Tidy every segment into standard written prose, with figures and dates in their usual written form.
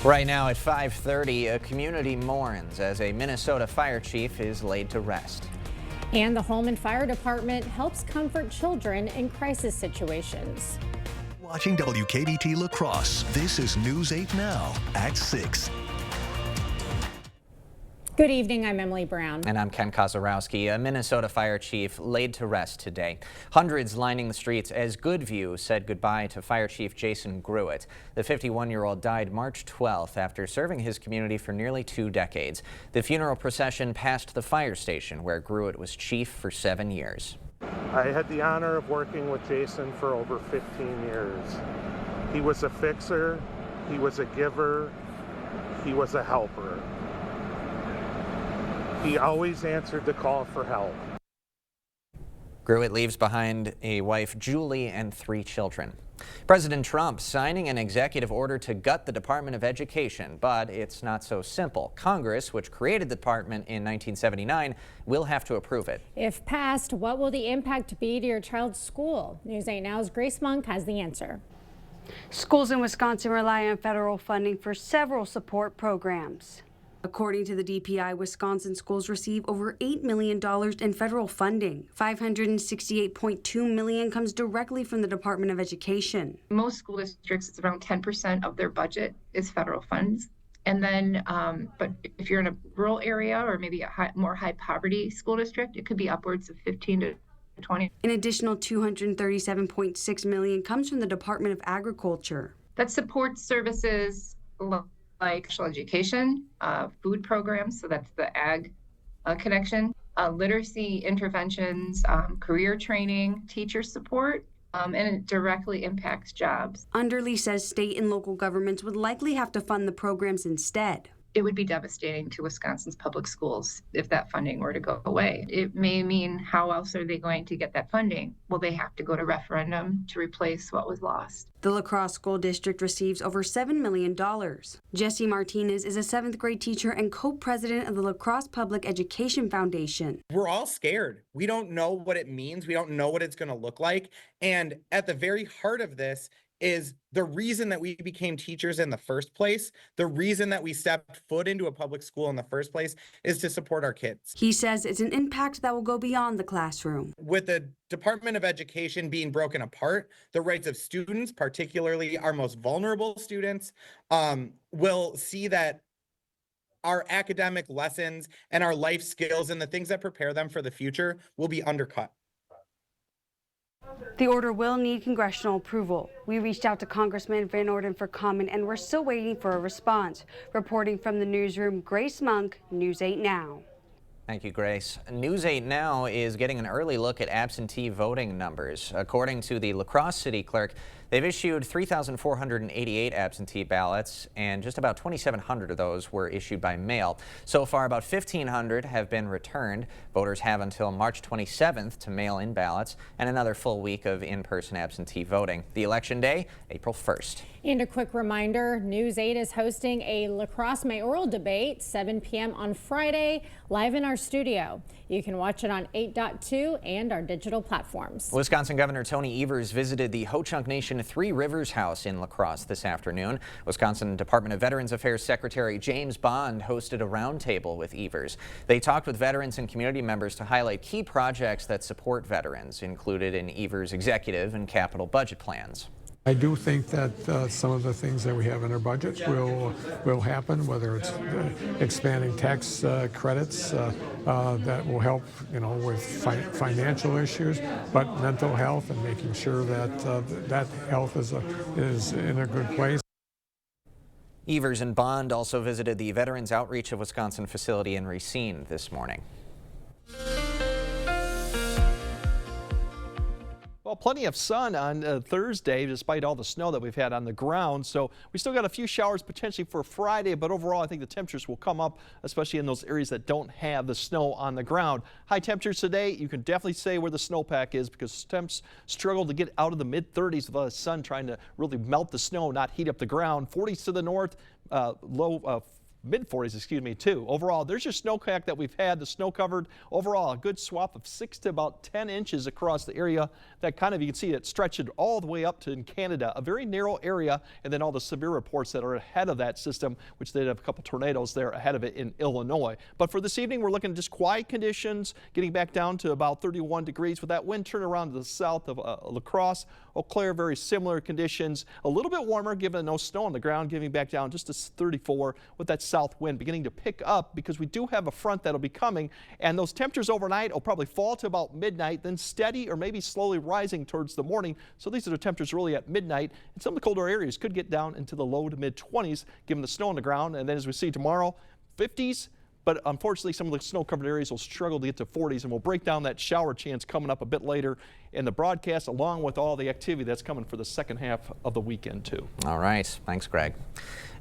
Right now at 5:30, a community mourns as a Minnesota fire chief is laid to rest. And the Home and Fire Department helps comfort children in crisis situations. Watching WKBT La Crosse, this is News 8 Now at 6. Good evening, I'm Emily Brown. And I'm Ken Kozarowski. A Minnesota fire chief laid to rest today. Hundreds lining the streets as Goodview said goodbye to Fire Chief Jason Gruitt. The 51-year-old died March 12th after serving his community for nearly 2 decades. The funeral procession passed the fire station where Gruitt was chief for 7 years. I had the honor of working with Jason for over 15 years. He was a fixer, he was a giver, he was a helper. He always answered the call for help. Gruitt leaves behind a wife, Julie, and 3 children. President Trump signing an executive order to gut the Department of Education, but it's not so simple. Congress, which created the department in 1979, will have to approve it. If passed, what will the impact be to your child's school? News 8 Now's Grace Monk has the answer. Schools in Wisconsin rely on federal funding for several support programs. According to the DPI, Wisconsin schools receive over $8 million in federal funding. $568.2 million comes directly from the Department of Education. Most school districts, it's around 10% of their budget is federal funds. And then, but if you're in a rural area or maybe a more high poverty school district, it could be upwards of 15 to 20. An additional $237.6 million comes from the Department of Agriculture. That supports services like special education, food programs, so that's the ag connection, literacy interventions, career training, teacher support, and it directly impacts jobs. Underly says state and local governments would likely have to fund the programs instead. It would be devastating to Wisconsin's public schools if that funding were to go away. It may mean how else are they going to get that funding? Well, they have to go to referendum to replace what was lost. The La Crosse School District receives over $7 million. Jesse Martinez is a 7th grade teacher and co-president of the La Crosse Public Education Foundation. We're all scared. We don't know what it means. We don't know what it's going to look like. And at the very heart of this is the reason that we became teachers in the first place. The reason that we stepped foot into a public school in the first place is to support our kids. He says it's an impact that will go beyond the classroom. With the Department of Education being broken apart, the rights of students, particularly our most vulnerable students, will see that our academic lessons and our life skills and the things that prepare them for the future will be undercut. The order will need congressional approval. We reached out to Congressman Van Orden for comment, and we're still waiting for a response. Reporting from the newsroom, Grace Monk, News 8 Now. Thank you, Grace. News 8 Now is getting an early look at absentee voting numbers. According to the La Crosse City Clerk, they've issued 3,488 absentee ballots, and just about 2,700 of those were issued by mail. So far, about 1,500 have been returned. Voters have until March 27th to mail in ballots and another full week of in-person absentee voting. The election day, April 1st. And a quick reminder, News 8 is hosting a La Crosse mayoral debate, 7 p.m. on Friday, live in our studio. You can watch it on 8.2 and our digital platforms. Wisconsin Governor Tony Evers visited the Ho-Chunk Nation Three Rivers House in La Crosse this afternoon. Wisconsin Department of Veterans Affairs Secretary James Bond hosted a roundtable with Evers. They talked with veterans and community members to highlight key projects that support veterans, included in Evers' executive and capital budget plans. I do think that some of the things that we have in our budget will happen, whether it's expanding tax credits that will help, with financial issues, but mental health and making sure that that health is in a good place. Evers and Bond also visited the Veterans Outreach of Wisconsin facility in Racine this morning. Well, plenty of sun on Thursday, despite all the snow that we've had on the ground. So we still got a few showers potentially for Friday, but overall I think the temperatures will come up, especially in those areas that don't have the snow on the ground. High temperatures today, you can definitely say where the snowpack is, because temps struggle to get out of the mid-30s with the sun trying to really melt the snow, not heat up the ground. 40s to the north, low mid-40s, excuse me, too. Overall, there's your snowpack that we've had. The snow covered overall a good swath of 6 to about 10 inches across the area. That kind of, you can see it stretched all the way up to in Canada, a very narrow area, and then all the severe reports that are ahead of that system, which they have a couple tornadoes there ahead of it in Illinois. But for this evening, we're looking at just quiet conditions, getting back down to about 31 degrees with that wind turn around to the south of La Crosse. Eau Claire, very similar conditions, a little bit warmer given no snow on the ground, getting back down just to 34 with that south wind beginning to pick up because we do have a front that'll be coming, and those temperatures overnight will probably fall to about midnight, then steady or maybe slowly rising towards the morning. So these are the temperatures really at midnight, and some of the colder areas could get down into the low to mid 20s given the snow on the ground. And then as we see tomorrow, 50s. But unfortunately, some of the snow-covered areas will struggle to get to 40s, and we'll break down that shower chance coming up a bit later in the broadcast, along with all the activity that's coming for the second half of the weekend, too. All right. Thanks, Greg.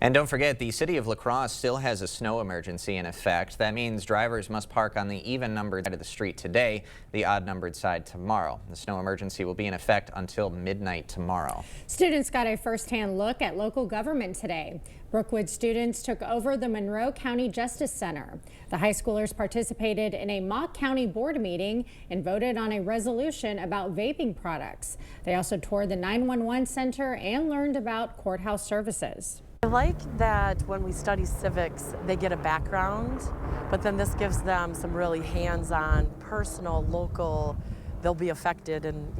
And don't forget, the city of La Crosse still has a snow emergency in effect. That means drivers must park on the even-numbered side of the street today, the odd-numbered side tomorrow. The snow emergency will be in effect until midnight tomorrow. Students got a first-hand look at local government today. Brookwood students took over the Monroe County Justice Center. The high schoolers participated in a mock county board meeting and voted on a resolution about vaping products. They also toured the 911 center and learned about courthouse services. I like that when we study civics, they get a background, but then this gives them some really hands-on, personal, local, they'll be affected in,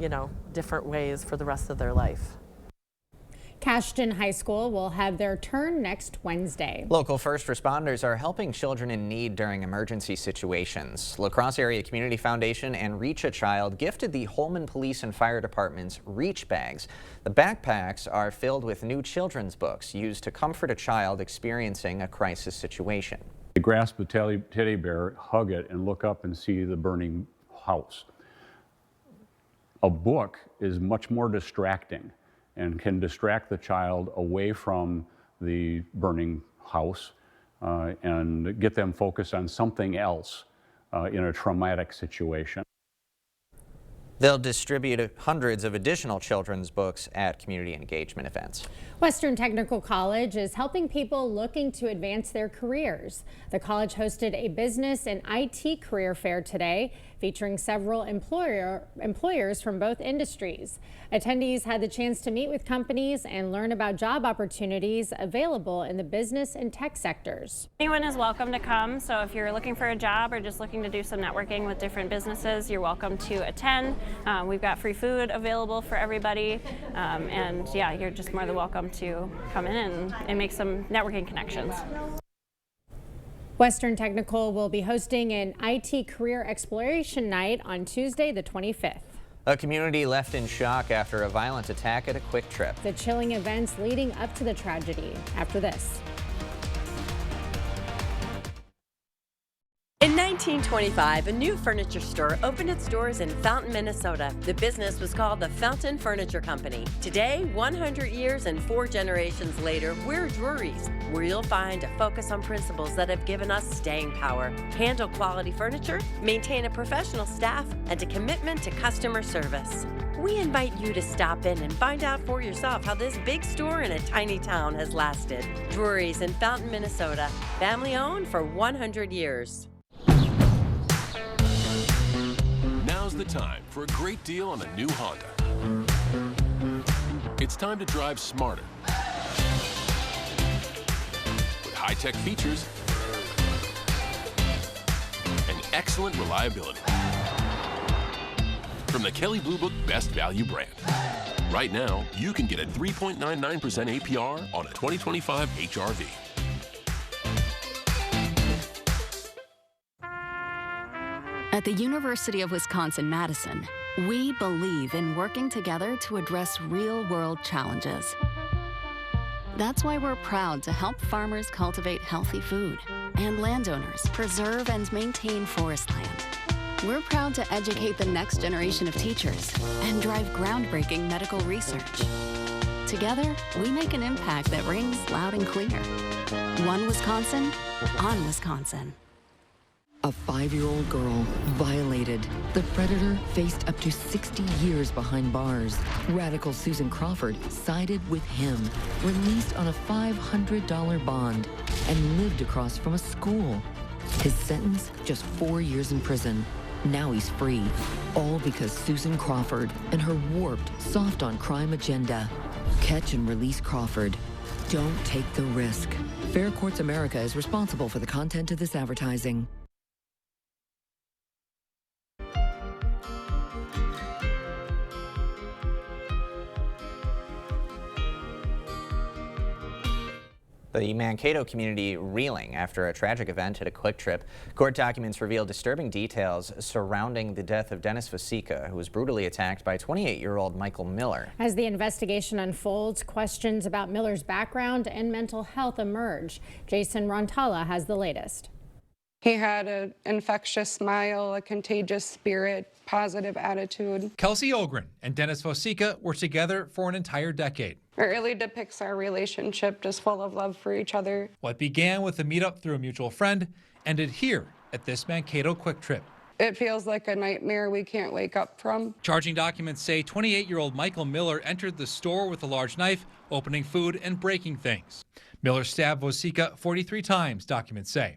different ways for the rest of their life. Cashton High School will have their turn next Wednesday. Local first responders are helping children in need during emergency situations. La Crosse Area Community Foundation and Reach a Child gifted the Holman Police and Fire Department's Reach bags. The backpacks are filled with new children's books used to comfort a child experiencing a crisis situation. They grasp a teddy bear, hug it, and look up and see the burning house. A book is much more distracting and can distract the child away from the burning house and get them focused on something else in a traumatic situation. They'll distribute hundreds of additional children's books at community engagement events. Western Technical College is helping people looking to advance their careers. The college hosted a business and IT career fair today, featuring several employers from both industries. Attendees had the chance to meet with companies and learn about job opportunities available in the business and tech sectors. Anyone is welcome to come, so if you're looking for a job or just looking to do some networking with different businesses, you're welcome to attend. We've got free food available for everybody, and yeah, you're just more than welcome to come in and make some networking connections. Western Technical will be hosting an IT career exploration night on Tuesday, the 25th. A community left in shock after a violent attack at a Quick Trip. The chilling events leading up to the tragedy. After this. In 1925, a new furniture store opened its doors in Fountain, Minnesota. The business was called the Fountain Furniture Company. Today, 100 years and 4 generations later, we're Drury's, where you'll find a focus on principles that have given us staying power. Handle quality furniture, maintain a professional staff, and a commitment to customer service. We invite you to stop in and find out for yourself how this big store in a tiny town has lasted. Drury's in Fountain, Minnesota, family owned for 100 years. Now's the time for a great deal on a new Honda. It's time to drive smarter with high-tech features and excellent reliability from the Kelley Blue Book Best Value brand. Right now, you can get a 3.99% APR on a 2025 HR-V. At the University of Wisconsin-Madison, we believe in working together to address real-world challenges. That's why we're proud to help farmers cultivate healthy food and landowners preserve and maintain forest land. We're proud to educate the next generation of teachers and drive groundbreaking medical research. Together, we make an impact that rings loud and clear. One Wisconsin, on Wisconsin. A 5-year-old girl violated. The predator faced up to 60 years behind bars. Radical Susan Crawford sided with him, released on a $500 bond. and lived across from a school. His sentence, just 4 years in prison. Now he's free, all because Susan Crawford and her warped, soft-on-crime agenda. Catch and release Crawford. Don't take the risk. Fair Courts America is responsible for the content of this advertising. The Mankato community reeling after a tragic event at a Quick Trip. Court documents reveal disturbing details surrounding the death of Dennis Vosica, who was brutally attacked by 28-year-old Michael Miller. As the investigation unfolds, questions about Miller's background and mental health emerge. Jason Rontala has the latest. He had an infectious smile, a contagious spirit, positive attitude. Kelsey Ogren and Dennis Vosica were together for an entire decade. It really depicts our relationship, just full of love for each other. What began with a meetup through a mutual friend ended here at this Mankato Quick Trip. It feels like a nightmare we can't wake up from. Charging documents say 28-year-old Michael Miller entered the store with a large knife, opening food and breaking things. Miller stabbed Vosica 43 times, documents say.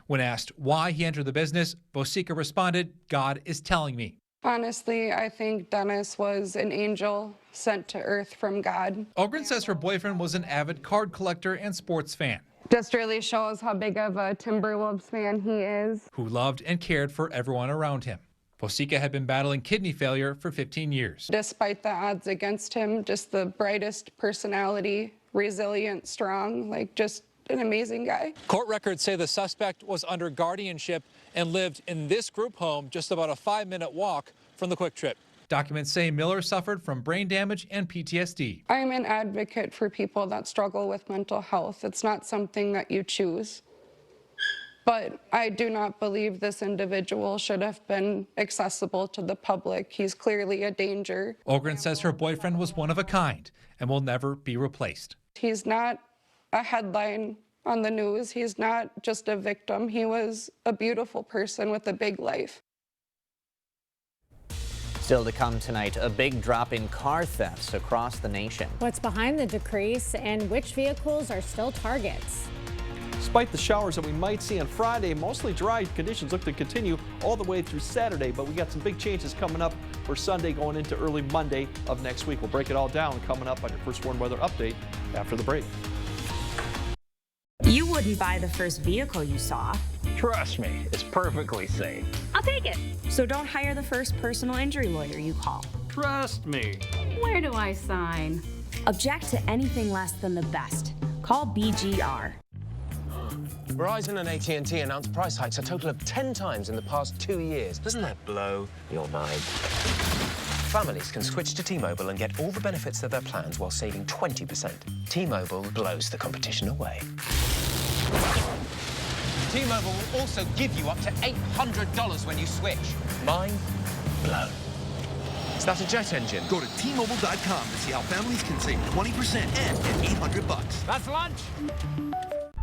When asked why he entered the business, Vosica responded, "God is telling me." Honestly, I think Dennis was an angel sent to earth from God. Ogren says her boyfriend was an avid card collector and sports fan. Just really shows how big of a Timberwolves fan he is. Who loved and cared for everyone around him. Vosica had been battling kidney failure for 15 years. Despite the odds against him, just the brightest personality, resilient, strong, like just an amazing guy. Court records say the suspect was under guardianship and lived in this group home just about a 5-minute walk from the Quick Trip. Documents say Miller suffered from brain damage and PTSD. I'm an advocate for people that struggle with mental health. It's not something that you choose. But I do not believe this individual should have been accessible to the public. He's clearly a danger. Ogren says her boyfriend was one of a kind and will never be replaced. He's not a headline on the news. He's not just a victim. He was a beautiful person with a big life. Still to come tonight, a big drop in car thefts across the nation. What's behind the decrease and which vehicles are still targets? Despite the showers that we might see on Friday, mostly dry conditions look to continue all the way through Saturday, but we got some big changes coming up for Sunday going into early Monday of next week. We'll break it all down coming up on your First Warn Weather Update after the break. You wouldn't buy the first vehicle you saw. Trust me, it's perfectly safe. I'll take it. So don't hire the first personal injury lawyer you call. Trust me. Where do I sign? Object to anything less than the best. Call BGR. Verizon and AT&T announced price hikes a total of 10 times in the past 2 years. Doesn't that blow your mind? Families can switch to T-Mobile and get all the benefits of their plans while saving 20%. T-Mobile blows the competition away. T-Mobile will also give you up to $800 when you switch. Mind blown. Is that a jet engine? Go to T-Mobile.com to see how families can save 20% and get $800. That's lunch.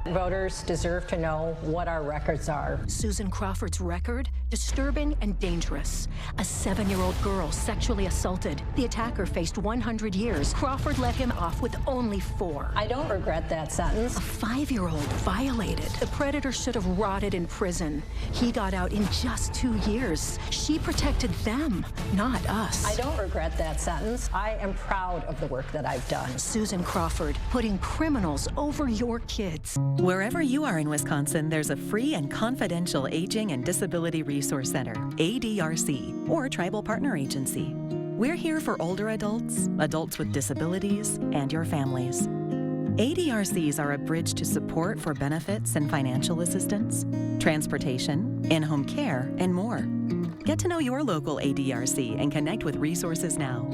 Voters deserve to know what our records are. Susan Crawford's record? Disturbing and dangerous. A 7-year-old girl sexually assaulted. The attacker faced 100 years. Crawford let him off with only 4. I don't regret that sentence. A 5-year-old violated. The predator should have rotted in prison. He got out in just 2 years. She protected them, not us. I don't regret that sentence. I am proud of the work that I've done. Susan Crawford, putting criminals over your kids. Wherever you are in Wisconsin, there's a free and confidential Aging and Disability Resource Center, ADRC, or Tribal Partner Agency. We're here for older adults, adults with disabilities, and your families. ADRCs are a bridge to support for benefits and financial assistance, transportation, in-home care, and more. Get to know your local ADRC and connect with resources now.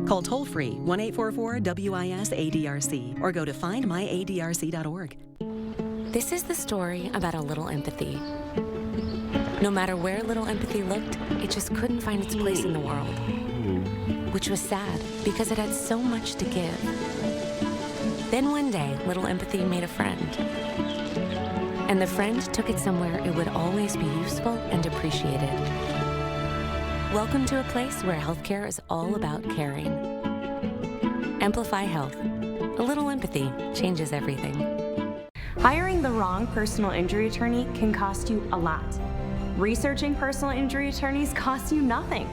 Call toll-free 1-844-WIS-ADRC or go to findmyadrc.org. This is the story about a little empathy. No matter where little empathy looked, it just couldn't find its place in the world. Which was sad, because it had so much to give. Then one day, little empathy made a friend. And the friend took it somewhere it would always be useful and appreciated. Welcome to a place where healthcare is all about caring. Amplify Health. A little empathy changes everything. Hiring the wrong personal injury attorney can cost you a lot. Researching personal injury attorneys costs you nothing.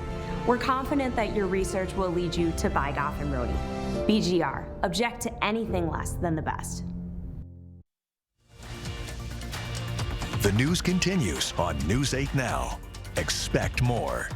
We're confident that your research will lead you to buy Goff and Rohde. BGR, object to anything less than the best. The news continues on News 8 Now. Expect more.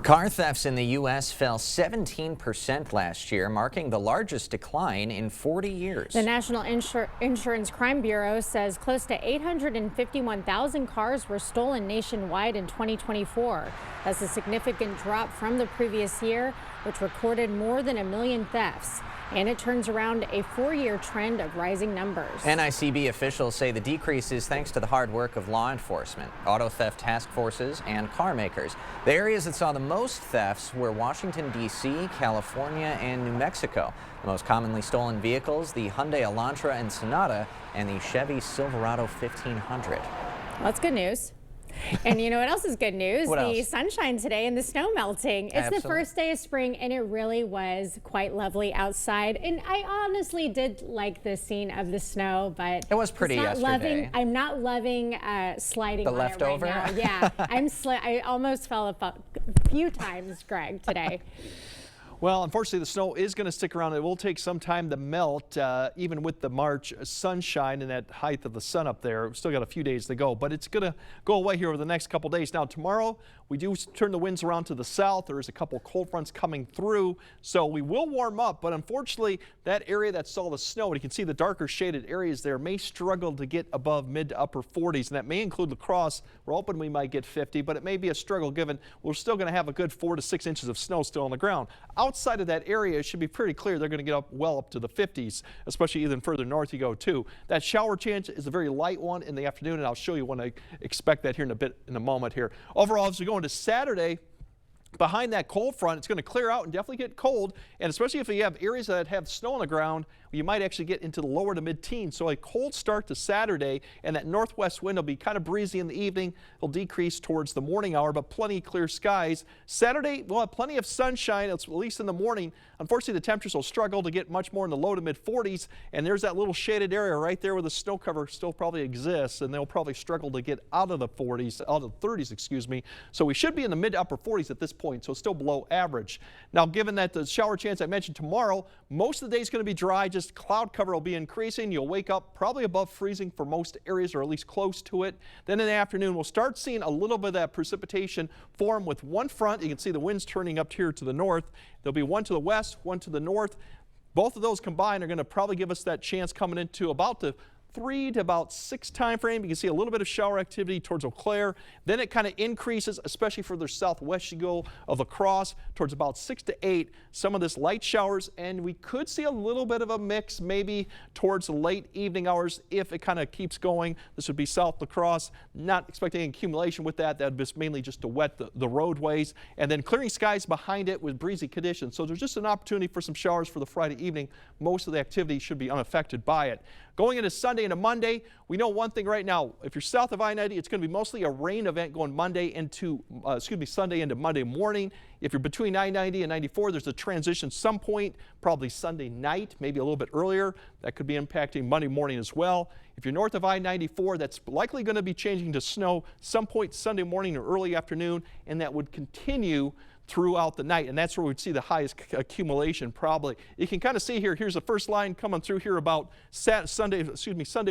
Car thefts in the U.S. fell 17% last year, marking the largest decline in 40 years. The National Insurance Crime Bureau says close to 851,000 cars were stolen nationwide in 2024. That's a significant drop from the previous year, which recorded more than 1 million thefts. And it turns around a 4-year trend of rising numbers. NICB officials say the decrease is thanks to the hard work of law enforcement, auto theft task forces, and car makers. The areas that saw the most thefts were Washington, D.C., California, and New Mexico. The most commonly stolen vehicles, the Hyundai Elantra and Sonata, and the Chevy Silverado 1500. Well, that's good news. And you know what else is good news? What the else? Sunshine today and the snow melting. It's Absolutely. the first day of spring, and it really was quite lovely outside. And I honestly did like the scene of the snow, but it was pretty yesterday. I'm not loving sliding The on leftover? it right now. Yeah, I almost fell a few times, Greg, today. Well, unfortunately, the snow is going to stick around. It will take some time to melt, even with the March sunshine and that height of the sun up there. We've still got a few days to go, but it's going to go away here over the next couple days. Now, tomorrow, we do turn the winds around to the south. There is a couple cold fronts coming through, so we will warm up, but unfortunately, that area that saw the snow, and you can see the darker shaded areas there, may struggle to get above mid to upper 40s, and that may include La Crosse. We're hoping we might get 50, but it may be a struggle given we're still going to have a good 4 to 6 inches of snow still on the ground. Outside of that area, it should be pretty clear they're going to get up well up to the 50s, especially even further north you go too. That shower chance is a very light one in the afternoon, and I'll show you when I expect that here in a moment here. Overall, as we go into Saturday, behind that cold front, it's going to clear out and definitely get cold, and especially if you have areas that have snow on the ground, you might actually get into the lower to mid-teens. So a cold start to Saturday, and that northwest wind will be kind of breezy in the evening. It'll decrease towards the morning hour, but plenty clear skies. Saturday, we'll have plenty of sunshine, at least in the morning. Unfortunately, the temperatures will struggle to get much more in the low to mid-40s, and there's that little shaded area right there where the snow cover still probably exists, and they'll probably struggle to get out of the 30s, excuse me. So we should be in the mid to upper 40s at this point, so still below average. Now, given that the shower chance I mentioned tomorrow, most of the day is going to be dry, just cloud cover will be increasing. You'll wake up probably above freezing for most areas, or at least close to it. Then in the afternoon, we'll start seeing a little bit of that precipitation form with one front. You can see the winds turning up here to the north. There'll be one to the west, one to the north. Both of those combined are going to probably give us that chance coming into about the 3 to about 6 time frame. You can see a little bit of shower activity towards Eau Claire. Then it kind of increases, especially further southwest you go of La Crosse, towards about 6 to 8. Some of this light showers, and we could see a little bit of a mix maybe towards the late evening hours if it kind of keeps going. This would be South La Crosse. Not expecting any accumulation with that. That would be mainly just to wet the roadways. And then clearing skies behind it with breezy conditions. So there's just an opportunity for some showers for the Friday evening. Most of the activity should be unaffected by it. Going into Sunday into Monday, we know one thing right now. If you're south of I-90, it's going to be mostly a rain event going Sunday into Monday morning. If you're between I-90 and 94, there's a transition some point, probably Sunday night, maybe a little bit earlier. That could be impacting Monday morning as well. If you're north of I-94, that's likely going to be changing to snow some point Sunday morning or early afternoon, and that would continue throughout the night, and that's where we'd see the highest accumulation probably. You can kind of see here, here's the first line coming through here about Sunday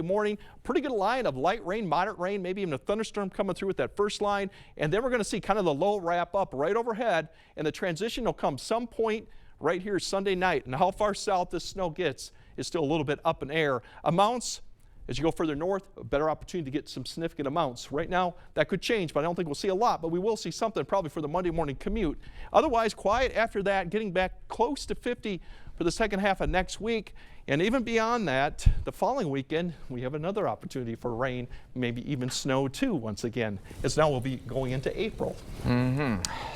morning. Pretty good line of light rain, moderate rain, maybe even a thunderstorm coming through with that first line. And then we're going to see kind of the low wrap up right overhead, and the transition will come some point right here Sunday night. And how far south this snow gets is still a little bit up in air. Amounts, as you go further north, a better opportunity to get some significant amounts. Right now, that could change, but I don't think we'll see a lot, but we will see something probably for the Monday morning commute. Otherwise, quiet after that, getting back close to 50 for the second half of next week. And even beyond that, the following weekend, we have another opportunity for rain, maybe even snow too, once again, as now we'll be going into April.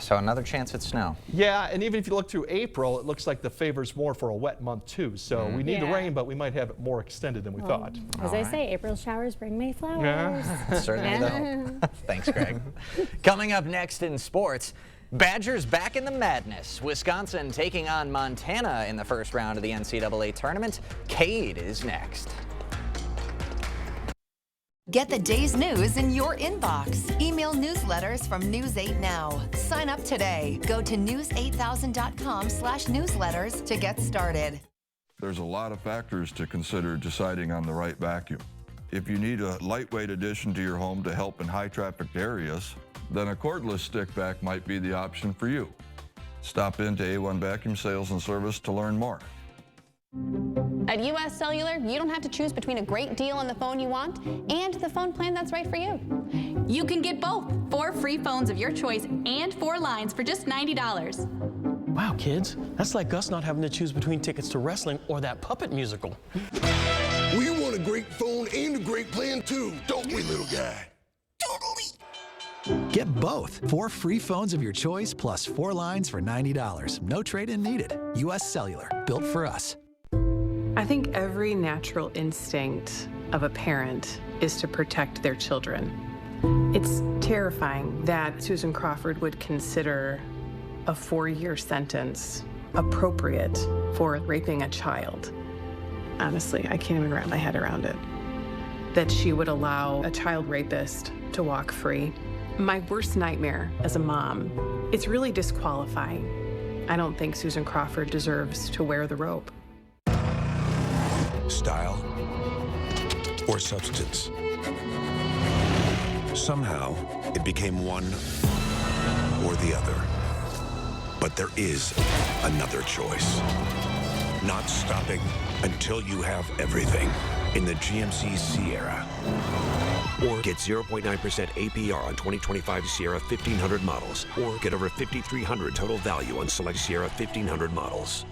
So another chance at snow. Yeah, and even if you look through April, it looks like the favor's more for a wet month too. So we need the rain, but we might have it more extended than we thought. As I say, April showers bring May flowers. Certainly though. Thanks, Greg. Coming up next in sports, Badgers back in the madness. Wisconsin taking on Montana in the first round of the NCAA tournament. Cade is next. Get the day's news in your inbox. Email newsletters from News 8 Now. Sign up today. Go to news8000.com/newsletters to get started. There's a lot of factors to consider deciding on the right vacuum. If you need a lightweight addition to your home to help in high-trafficked areas, then a cordless stick vac might be the option for you. Stop into A1 Vacuum Sales and Service to learn more. At US Cellular, you don't have to choose between a great deal on the phone you want and the phone plan that's right for you. You can get both. 4 free phones of your choice and 4 lines for just $90. Wow, kids, that's like us not having to choose between tickets to wrestling or that puppet musical. We want a great phone and a great plan too, don't we, little guy? Get both. 4 free phones of your choice plus 4 lines for $90. No trade-in needed. US Cellular, built for us. I think every natural instinct of a parent is to protect their children. It's terrifying that Susan Crawford would consider a 4-year sentence appropriate for raping a child. Honestly, I can't even wrap my head around it. That she would allow a child rapist to walk free. My worst nightmare as a mom, it's really disqualifying. I don't think Susan Crawford deserves to wear the rope. Style or substance. Somehow, it became one or the other. But there is another choice. Not stopping until you have everything in the GMC Sierra. Or get 0.9% APR on 2025 Sierra 1500 models. Or get over $5,300 total value on select Sierra 1500 models.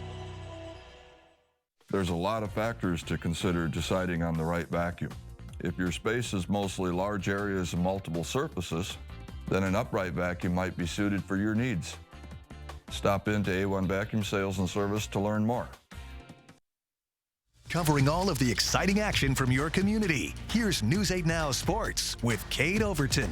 There's a lot of factors to consider deciding on the right vacuum. If your space is mostly large areas and multiple surfaces, then an upright vacuum might be suited for your needs. Stop into A1 Vacuum Sales and Service to learn more. Covering all of the exciting action from your community, here's News 8 Now Sports with Cade Overton.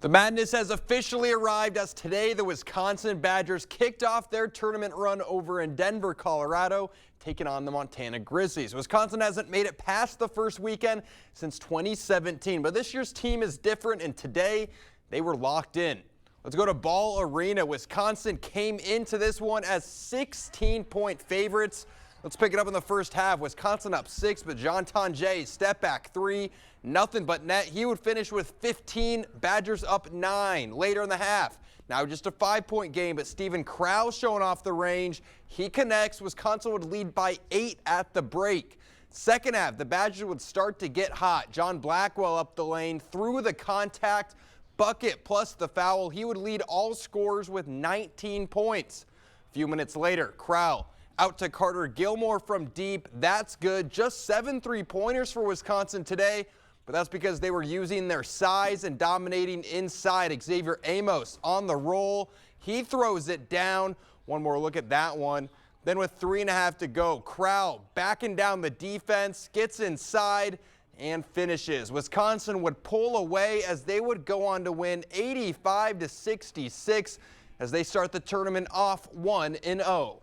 The madness has officially arrived as today the Wisconsin Badgers kicked off their tournament run over in Denver, Colorado, taking on the Montana Grizzlies. Wisconsin hasn't made it past the first weekend since 2017, but this year's team is different, and today they were locked in. Let's go to Ball Arena. Wisconsin came into this one as 16-point favorites. Let's pick it up in the first half. Wisconsin up 6, but John Tonje, step back 3, nothing but net. He would finish with 15, Badgers up 9 later in the half. Now just a 5-point game, but Steven Krause showing off the range. He connects. Wisconsin would lead by 8 at the break. Second half, the Badgers would start to get hot. John Blackwell up the lane, through the contact, bucket plus the foul. He would lead all scorers with 19 points. A few minutes later, Krause out to Carter Gilmore from deep. That's good. Just 7 3-pointers for Wisconsin today, but that's because they were using their size and dominating inside. Xavier Amos on the roll. He throws it down. One more look at that one. Then with 3.5 to go, Krause backing down the defense, gets inside and finishes. Wisconsin would pull away as they would go on to win 85-66 as they start the tournament off 1-0.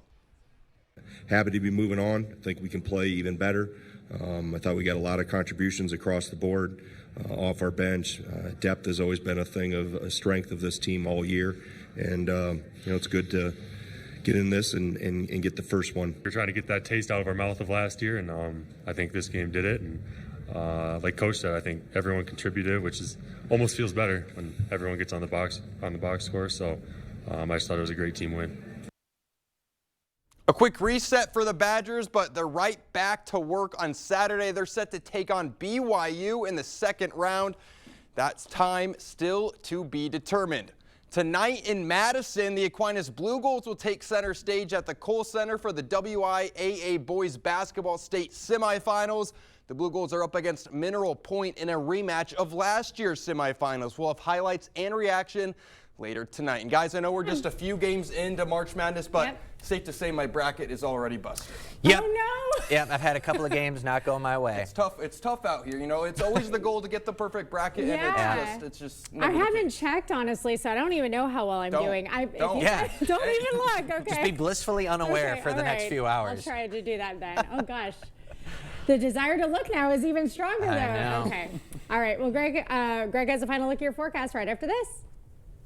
Happy to be moving on. I think we can play even better. I thought we got a lot of contributions across the board off our bench. Depth has always been a thing of a strength of this team all year, and it's good to get in this and get the first one. We're trying to get that taste out of our mouth of last year, and I think this game did it. And like Coach said, I think everyone contributed, which is almost feels better when everyone gets on the box score. So I just thought it was a great team win. A quick reset for the Badgers, but they're right back to work on Saturday. They're set to take on BYU in the second round. That's time still to be determined. Tonight in Madison, the Aquinas Blue Goals will take center stage at the Kohl Center for the WIAA Boys Basketball State Semifinals. The Blue Goals are up against Mineral Point in a rematch of last year's semifinals. We'll have highlights and reaction later tonight. And guys, I know we're just a few games into March Madness, but safe to say my bracket is already busted. Yep. Oh no! Yeah, I've had a couple of games not go my way. It's tough. It's tough out here. You know, it's always the goal to get the perfect bracket, Yeah. and it's just. I haven't checked, honestly, so I don't even know how well I'm doing. Don't. Don't even look, okay? Just be blissfully unaware Okay, for the all next right. few hours. I'll try to do that then. Oh, gosh. The desire to look now is even stronger, though. I know. Okay. All right. Well, Greg has a final look at your forecast right after this.